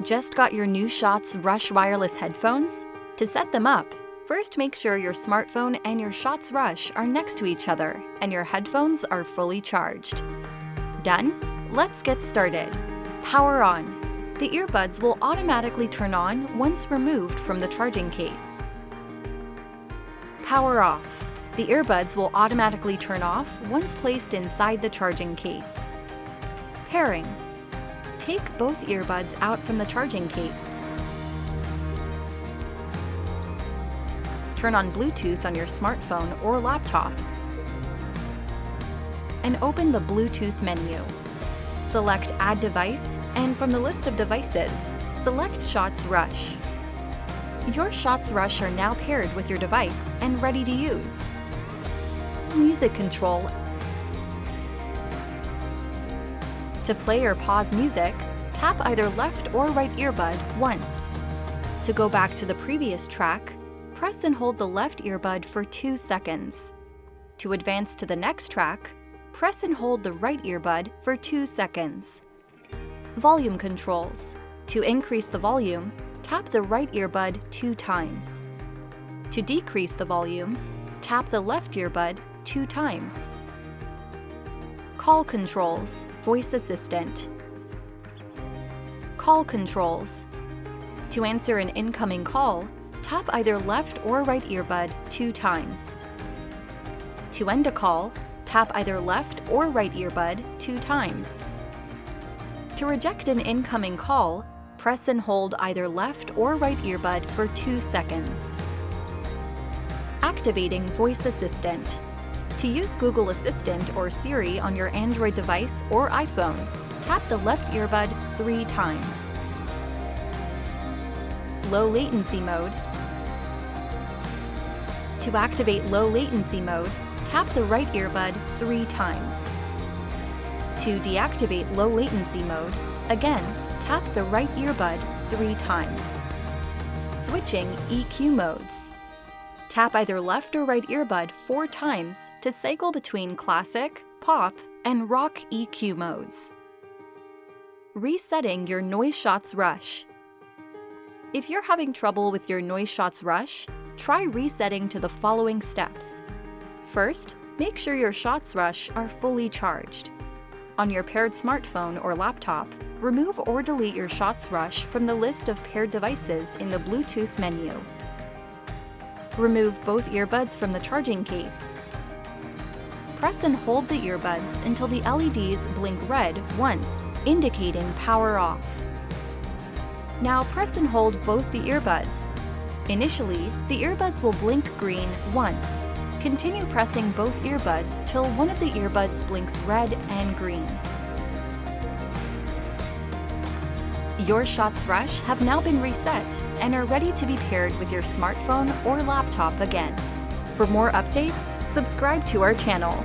Just got your new Shots Rush wireless headphones? To set them up, first make sure your smartphone and your Shots Rush are next to each other and your headphones are fully charged. Done? Let's get started. Power on. The earbuds will automatically turn on once removed from the charging case. Power off. The earbuds will automatically turn off once placed inside the charging case. Pairing. Take both earbuds out from the charging case. Turn on Bluetooth on your smartphone or laptop. And open the Bluetooth menu. Select Add Device, and from the list of devices, select Shots Rush. Your Shots Rush are now paired with your device and ready to use. Music control. To play or pause music, tap either left or right earbud once. To go back to the previous track, press and hold the left earbud for 2 seconds. To advance to the next track, press and hold the right earbud for 2 seconds. Volume controls. To increase the volume, tap the right earbud 2 times. To decrease the volume, tap the left earbud 2 times. Call controls. Voice assistant. Call controls. To answer an incoming call, tap either left or right earbud 2 times. To end a call, tap either left or right earbud 2 times. To reject an incoming call, press and hold either left or right earbud for 2 seconds. Activating voice assistant. To use Google Assistant or Siri on your Android device or iPhone, tap the left earbud 3 times. Low latency mode. To activate low latency mode, tap the right earbud 3 times. To deactivate low latency mode, again, tap the right earbud 3 times. Switching EQ modes. Tap either left or right earbud 4 times to cycle between classic, pop, and rock EQ modes. Resetting your Noise Shots Rush. If you're having trouble with your Noise Shots Rush, try resetting to the following steps. First, make sure your Shots Rush are fully charged. On your paired smartphone or laptop, remove or delete your Shots Rush from the list of paired devices in the Bluetooth menu. Remove both earbuds from the charging case. Press and hold the earbuds until the LEDs blink red once, indicating power off. Now press and hold both the earbuds. Initially, the earbuds will blink green once. Continue pressing both earbuds till one of the earbuds blinks red and green. Your Shots Rush have now been reset and are ready to be paired with your smartphone or laptop again. For more updates, subscribe to our channel.